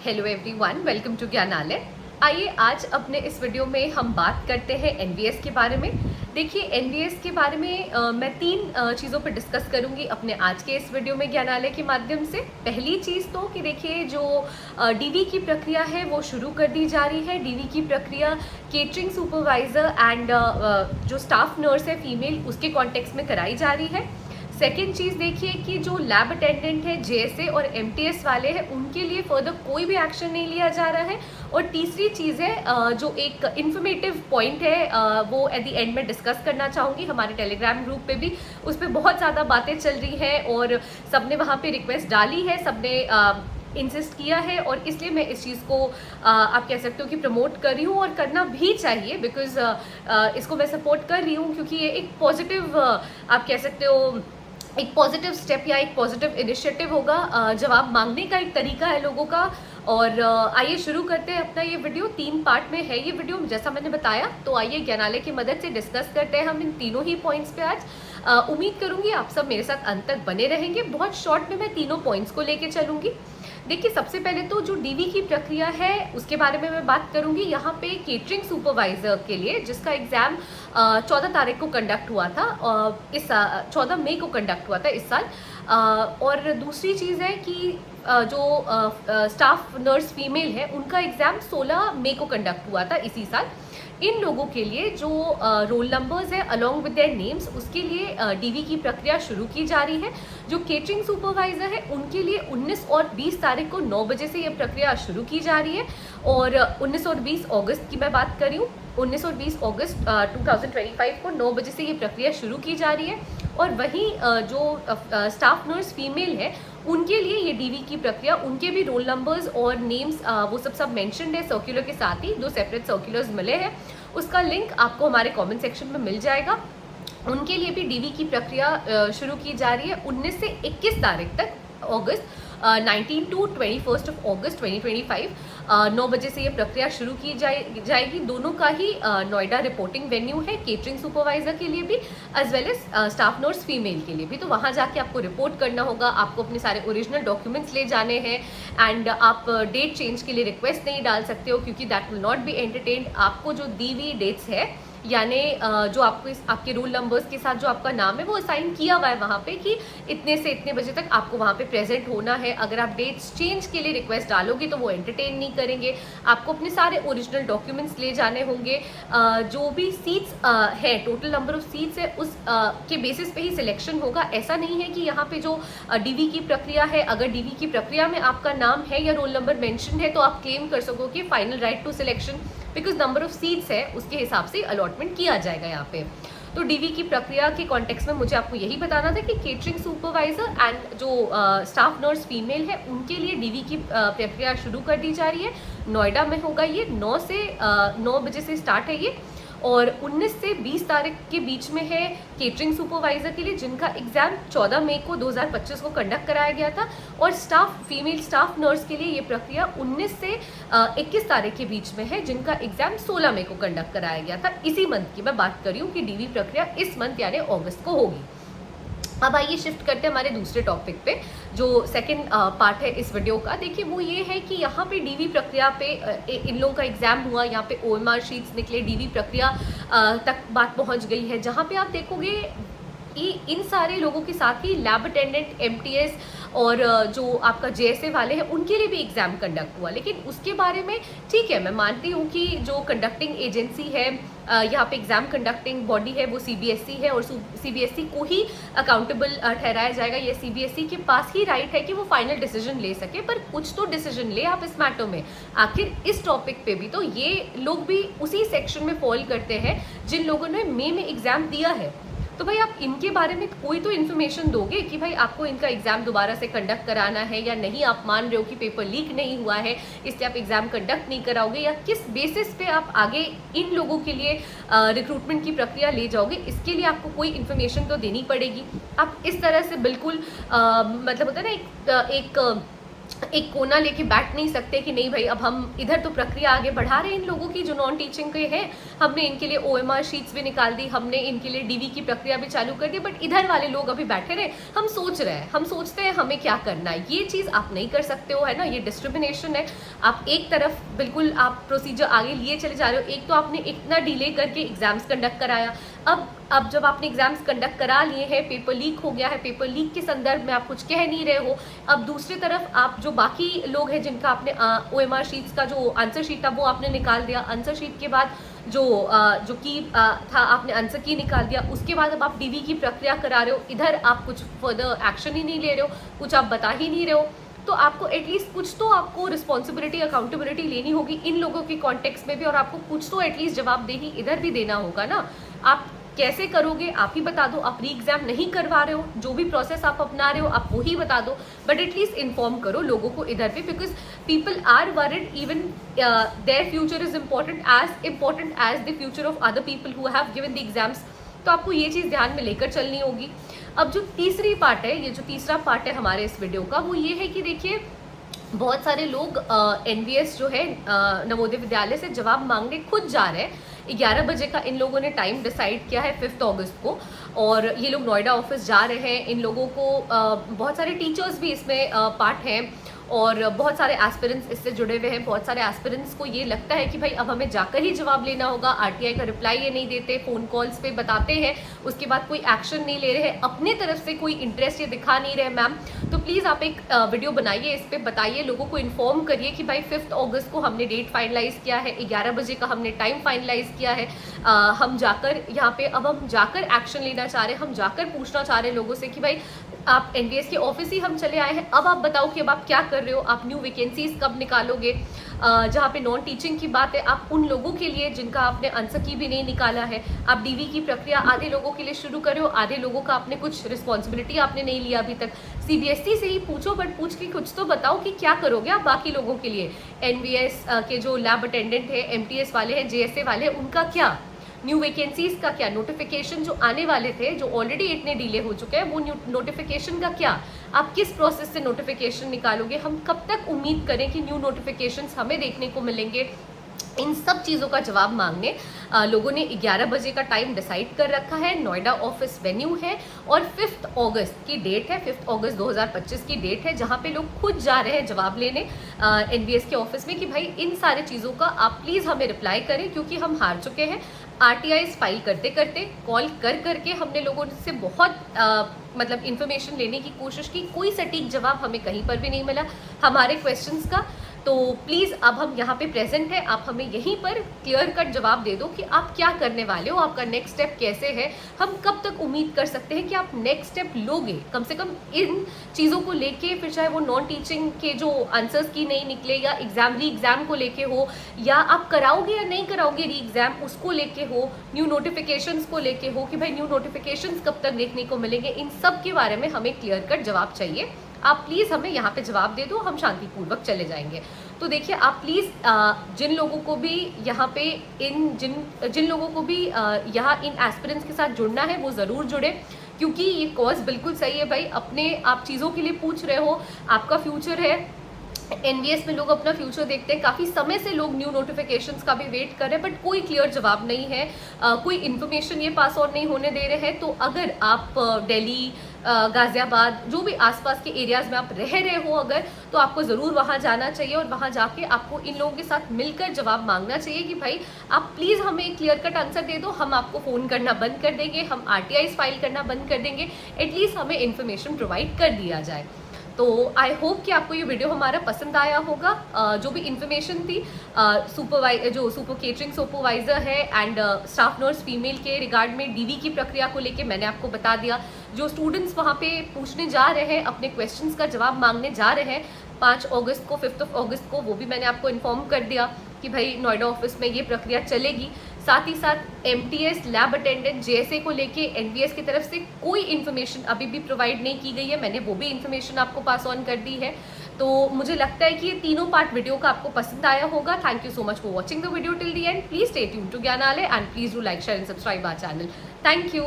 Hello everyone, welcome to Gyanalay. आइए आज अपने इस वीडियो में हम बात करते हैं एनवीएस के बारे में। देखिए, एनवीएस के बारे में मैं तीन चीज़ों पर डिस्कस करूंगी अपने आज के इस वीडियो में ज्ञानालय के माध्यम से। पहली चीज़ तो कि देखिए, जो डीवी की प्रक्रिया है वो शुरू कर दी जा रही है। डीवी की प्रक्रिया केटरिंग सुपरवाइज़र एंड जो स्टाफ नर्स है फीमेल, उसके कॉन्टेक्स्ट में कराई जा रही है। सेकेंड चीज़ देखिए कि जो लैब अटेंडेंट है, जेएसए और एमटीएस वाले हैं, उनके लिए फर्दर कोई भी एक्शन नहीं लिया जा रहा है। और तीसरी चीज़ है जो एक इन्फॉर्मेटिव पॉइंट है, वो एट द एंड में डिस्कस करना चाहूँगी। हमारे टेलीग्राम ग्रुप पे भी उस पर बहुत ज़्यादा बातें चल रही हैं और सबने वहाँ पे रिक्वेस्ट डाली है, सबने इंसिस्ट किया है, और इसलिए मैं इस चीज़ को आप कह सकते हो कि प्रमोट कर रही हूँ, और करना भी चाहिए बिकॉज इसको मैं सपोर्ट कर रही हूँ क्योंकि ये एक पॉजिटिव आप कह सकते हो एक पॉजिटिव स्टेप या एक पॉजिटिव इनिशिएटिव होगा। जवाब मांगने का एक तरीका है लोगों का। और आइए शुरू करते हैं अपना ये वीडियो। 3 पार्ट में है ये वीडियो, जैसा मैंने बताया। तो आइए ज्ञानालय की मदद से डिस्कस करते हैं हम इन तीनों ही पॉइंट्स पे आज। उम्मीद करूंगी आप सब मेरे साथ अंत तक बने रहेंगे। बहुत शॉर्ट में मैं तीनों पॉइंट्स को लेके चलूंगी। देखिए, सबसे पहले तो जो डीवी की प्रक्रिया है उसके बारे में मैं बात करूंगी। यहाँ पे केटरिंग सुपरवाइजर के लिए जिसका एग्जाम 14 तारीख को कंडक्ट हुआ था, इस 14 मई को कंडक्ट हुआ था इस साल। और दूसरी चीज़ है कि जो स्टाफ नर्स फीमेल है उनका एग्ज़ाम 16 मई को कंडक्ट हुआ था इसी साल। इन लोगों के लिए जो रोल नंबर्स है अलॉन्ग विद देयर नेम्स, उसके लिए डीवी की प्रक्रिया शुरू की जा रही है। जो केटरिंग सुपरवाइज़र है उनके लिए 19 और 20 तारीख को 9 बजे से ये प्रक्रिया शुरू की जा रही है। और 19 और 20 अगस्त की मैं बात कर रही हूँ। 19 और 20 अगस्त 2025 को 9 बजे से ये प्रक्रिया शुरू की जा रही है। और वहीं जो स्टाफ नर्स फीमेल है उनके लिए ये डीवी की प्रक्रिया, उनके भी रोल नंबर्स और नेम्स वो सब मेंशन्ड है सर्कुलर के साथ ही। 2 सेपरेट सर्कुलर्स मिले हैं, उसका लिंक आपको हमारे कमेंट सेक्शन में मिल जाएगा। उनके लिए भी डीवी की प्रक्रिया शुरू की जा रही है 19 से 21 तारीख तक, अगस्त 19 टू 21 अगस्त 2025। 9 बजे से ये प्रक्रिया शुरू की जाएगी। दोनों का ही नोएडा रिपोर्टिंग वेन्यू है, केटरिंग सुपरवाइजर के लिए भी as well as staff nurse female के लिए भी। तो वहाँ जाके आपको रिपोर्ट करना होगा, आपको अपने सारे ओरिजिनल डॉक्यूमेंट्स ले जाने हैं एंड आप डेट चेंज के लिए रिक्वेस्ट नहीं डाल सकते हो क्योंकि that will not be entertained. आपको जो दी हुई डेट्स है यानी जो आपको आपके रोल नंबर्स के साथ जो आपका नाम है वो असाइन किया हुआ है वहाँ पे कि इतने से इतने बजे तक आपको वहाँ पे प्रेजेंट होना है। अगर आप डेट्स चेंज के लिए रिक्वेस्ट डालोगे तो वो एंटरटेन नहीं करेंगे। आपको अपने सारे ओरिजिनल डॉक्यूमेंट्स ले जाने होंगे। जो भी सीट्स है, टोटल नंबर ऑफ सीट्स है, उस के बेसिस पे ही सिलेक्शन होगा। ऐसा नहीं है कि यहाँ पे जो डीवी की प्रक्रिया है, अगर डीवी की प्रक्रिया में आपका नाम है या रोल नंबर मैंशन है तो आप क्लेम कर सकोगे final right to selection, because number of seats है उसके हिसाब से अलॉटमेंट किया जाएगा यहाँ पे। तो डीवी की प्रक्रिया के कॉन्टेक्स्ट में मुझे आपको यही बताना था कि केटरिंग सुपरवाइजर एंड जो स्टाफ नर्स फीमेल है उनके लिए डीवी की प्रक्रिया शुरू कर दी जा रही है। नोएडा में होगा ये, 9 बजे से स्टार्ट है ये, और 19 से 20 तारीख के बीच में है केटरिंग सुपरवाइजर के लिए जिनका एग्जाम 14 मई को 2025 को कंडक्ट कराया गया था। और फीमेल स्टाफ नर्स के लिए ये प्रक्रिया 19 से 21 तारीख के बीच में है जिनका एग्जाम 16 मई को कंडक्ट कराया गया था। इसी मंथ की मैं बात कर रही हूँ कि डीवी प्रक्रिया इस मंथ यानी अगस्त को होगी। अब आइए शिफ्ट करते हैं हमारे दूसरे टॉपिक पे, जो सेकंड पार्ट है इस वीडियो का। देखिए, वो ये है कि यहाँ पे डीवी प्रक्रिया पे इन लोगों का एग्जाम हुआ, यहाँ पे ओएमआर शीट्स निकले, डीवी प्रक्रिया तक बात पहुँच गई है, जहाँ पे आप देखोगे इन सारे लोगों के साथ ही लैब अटेंडेंट, एमटीएस और जो आपका जेएसए वाले हैं उनके लिए भी एग्ज़ाम कंडक्ट हुआ। लेकिन उसके बारे में ठीक है, मैं मानती हूँ कि जो कंडक्टिंग एजेंसी है, यहाँ पे एग्ज़ाम कंडक्टिंग बॉडी है वो सीबीएसई है, और सीबीएसई को ही अकाउंटेबल ठहराया जाएगा। ये सीबीएसई के पास ही राइट है कि वो फाइनल डिसीजन ले सके, पर कुछ तो डिसीजन ले आप इस मैटर में। आखिर इस टॉपिक पे भी तो ये लोग भी उसी सेक्शन में फॉल करते हैं जिन लोगों ने मई में एग्ज़ाम दिया है। तो भाई आप इनके बारे में कोई तो इन्फॉर्मेशन दोगे कि भाई आपको इनका एग्जाम दोबारा से कंडक्ट कराना है या नहीं। आप मान रहे हो कि पेपर लीक नहीं हुआ है इसलिए आप एग्जाम कंडक्ट नहीं कराओगे, या किस बेसिस पे आप आगे इन लोगों के लिए रिक्रूटमेंट की प्रक्रिया ले जाओगे, इसके लिए आपको कोई इन्फॉर्मेशन तो देनी पड़ेगी। आप इस तरह से बिल्कुल मतलब होता है ना एक एक कोना लेके बैठ नहीं सकते कि नहीं भाई अब हम इधर तो प्रक्रिया आगे बढ़ा रहे हैं इन लोगों की जो नॉन टीचिंग के हैं, हमने इनके लिए OMR शीट्स भी निकाल दी, हमने इनके लिए DV की प्रक्रिया भी चालू कर दी, बट इधर वाले लोग अभी बैठे रहे, हम सोच रहे हैं, हम सोचते हैं हमें क्या करना है। ये चीज़ आप नहीं कर सकते हो, है ना, ये डिस्क्रिमिनेशन है। आप एक तरफ बिल्कुल आप प्रोसीजर आगे लिए चले जा रहे हो। एक तो आपने इतना डिले करके एग्जाम्स कंडक्ट कराया, अब जब आपने एग्जाम्स कंडक्ट करा लिए हैं, पेपर लीक हो गया है, पेपर लीक के संदर्भ में आप कुछ कह नहीं रहे हो। अब दूसरी तरफ आप जो बाकी लोग हैं जिनका आपने OMR शीट्स का जो आंसर शीट था वो आपने निकाल दिया, आंसर शीट के बाद जो की था आपने आंसर की निकाल दिया, उसके बाद अब आप DV की प्रक्रिया करा रहे हो, इधर आप कुछ फर्दर एक्शन ही नहीं ले रहे हो, कुछ आप बता ही नहीं रहे हो। तो आपको एटलीस्ट कुछ तो आपको रिस्पॉन्सिबिलिटी अकाउंटेबिलिटी लेनी होगी इन लोगों के कॉन्टेक्स्ट में भी, और आपको कुछ तो एटलीस्ट जवाबदेही इधर भी देना होगा ना। आप कैसे करोगे आप ही बता दो, आप री एग्जाम नहीं करवा रहे हो, जो भी प्रोसेस आप अपना रहे हो आप वो ही बता दो, बट एटलीस्ट इन्फॉर्म करो लोगों को इधर भी, because people are worried, even their future is important as the future of other people who have given the exams. तो आपको ये चीज़ ध्यान में लेकर चलनी होगी। अब जो तीसरी पार्ट है, ये जो तीसरा पार्ट है हमारे इस वीडियो का, वो ये है कि देखिए बहुत सारे लोग NVS जो है नवोदय विद्यालय से जवाब मांगने खुद जा रहे हैं। 11 बजे का इन लोगों ने टाइम डिसाइड किया है 5 अगस्त को, और ये लोग नोएडा ऑफिस जा रहे हैं। इन लोगों को बहुत सारे टीचर्स भी इसमें पार्ट हैं, और बहुत सारे एस्पिरेंट्स इससे जुड़े हुए हैं। बहुत सारे एस्पिरेंट्स को ये लगता है कि भाई अब हमें जाकर ही जवाब लेना होगा, RTI का रिप्लाई ये नहीं देते, फ़ोन कॉल्स पे बताते हैं, उसके बाद कोई एक्शन नहीं ले रहे हैं, अपने तरफ से कोई इंटरेस्ट ये दिखा नहीं रहे। मैम तो प्लीज़ आप एक वीडियो बनाइए, इस पर बताइए, लोगों को इन्फॉर्म करिए कि भाई 5 अगस्त को हमने डेट फाइनलाइज़ किया है, 11 बजे का हमने टाइम फाइनलाइज़ किया है। हम जाकर यहाँ पे अब हम जाकर एक्शन लेना चाह रहे हैं, हम जाकर पूछना चाह रहे हैं लोगों से कि भाई आप NVS के ऑफिस ही हम चले आए हैं, अब आप बताओ कि अब आप क्या कर रहे हो, आप न्यू वैकेंसीज कब निकालोगे। जहाँ पे नॉन टीचिंग की बात है, आप उन लोगों के लिए जिनका आपने आंसर की भी नहीं निकाला है, आप DV की प्रक्रिया आधे लोगों के लिए शुरू करो, आधे लोगों का आपने कुछ रिस्पॉन्सिबिलिटी आपने नहीं लिया अभी तक। CBSE से ही पूछो, बट पूछ के कुछ तो बताओ कि क्या करोगे आप बाकी लोगों के लिए। NVS के जो लैब अटेंडेंट है, MTS वाले हैं, JSA वाले हैं, उनका क्या, न्यू वैकेंसीज का क्या, नोटिफिकेशन जो आने वाले थे जो ऑलरेडी इतने डिले हो चुके हैं, वो नोटिफिकेशन का क्या, आप किस प्रोसेस से नोटिफिकेशन निकालोगे, हम कब तक उम्मीद करें कि न्यू नोटिफिकेशंस हमें देखने को मिलेंगे। इन सब चीज़ों का जवाब मांगने लोगों ने 11 बजे का टाइम डिसाइड कर रखा है। नोएडा ऑफिस वेन्यू है, और 5 अगस्त की डेट है, 5 अगस्त 2025 की डेट है, जहां पे लोग खुद जा रहे हैं जवाब लेने NVS के ऑफिस में कि भाई इन सारे चीज़ों का आप प्लीज़ हमें रिप्लाई करें, क्योंकि हम हार चुके हैं। RTIs फाइल करते करते, कॉल कर करके हमने लोगों से बहुत मतलब इन्फॉर्मेशन लेने की कोशिश की, कोई सटीक जवाब हमें कहीं पर भी नहीं मिला हमारे क्वेश्चंस का। तो प्लीज़ अब हम यहाँ पे प्रेजेंट है, आप हमें यहीं पर क्लियर कट जवाब दे दो कि आप क्या करने वाले हो, आपका नेक्स्ट स्टेप कैसे है, हम कब तक उम्मीद कर सकते हैं कि आप नेक्स्ट स्टेप लोगे, कम से कम इन चीज़ों को लेके, फिर चाहे वो नॉन टीचिंग के जो आंसर्स की नहीं निकले, या री एग्ज़ाम को लेके हो, या आप कराओगे या नहीं कराओगे री एग्ज़ाम उसको लेके हो, न्यू नोटिफिकेशंस को लेके हो कि भाई न्यू नोटिफिकेशंस कब तक देखने को मिलेंगे, इन सब के बारे में हमें क्लियर कट जवाब चाहिए। आप प्लीज़ हमें यहाँ पे जवाब दे दो, हम शांतिपूर्वक चले जाएंगे। तो देखिए आप प्लीज़ जिन लोगों को भी यहाँ पे जिन लोगों को भी यहाँ इन एस्पिरेंट्स के साथ जुड़ना है वो ज़रूर जुड़े, क्योंकि ये कॉज बिल्कुल सही है भाई। अपने आप चीज़ों के लिए पूछ रहे हो, आपका फ्यूचर है, NVS में लोग अपना फ्यूचर देखते हैं, काफ़ी समय से लोग न्यू नोटिफिकेशंस का भी वेट कर रहे हैं, बट कोई क्लियर जवाब नहीं है, कोई इन्फॉर्मेशन ये पास ऑन नहीं होने दे रहे हैं। तो अगर आप दिल्ली, गाज़ियाबाद, जो भी आसपास के एरियाज़ में आप रह रहे हो अगर, तो आपको ज़रूर वहाँ जाना चाहिए, और वहाँ जाके आपको इन लोगों के साथ मिलकर जवाब मांगना चाहिए कि भाई आप प्लीज़ हमें क्लियर कट आंसर दे दो, हम आपको फ़ोन करना बंद कर देंगे, हम RTIs फाइल करना बंद कर देंगे, एटलीस्ट हमें इन्फॉर्मेशन प्रोवाइड कर दिया जाए। तो आई होप कि आपको ये वीडियो हमारा पसंद आया होगा। जो भी इन्फॉर्मेशन थी जो सुपर केटरिंग सुपरवाइज़र है एंड स्टाफ नर्स फीमेल के रिगार्ड में DV की प्रक्रिया को लेके मैंने आपको बता दिया। जो स्टूडेंट्स वहाँ पे पूछने जा रहे हैं, अपने क्वेश्चंस का जवाब मांगने जा रहे हैं 5 अगस्त को, 5 अगस्त को, वो भी मैंने आपको इन्फॉर्म कर दिया कि भाई नोएडा ऑफिस में ये प्रक्रिया चलेगी। साथ ही साथ MTS, लैब अटेंडेंट, JSA को लेके NVS की तरफ से कोई इन्फॉर्मेशन अभी भी प्रोवाइड नहीं की गई है, मैंने वो भी इन्फॉर्मेशन आपको पास ऑन कर दी है। तो मुझे लगता है कि ये तीनों पार्ट वीडियो का आपको पसंद आया होगा। Thank you so much for watching the video till the end. Please stay tuned to Gyanalay and please do like, share and subscribe our channel. Thank you.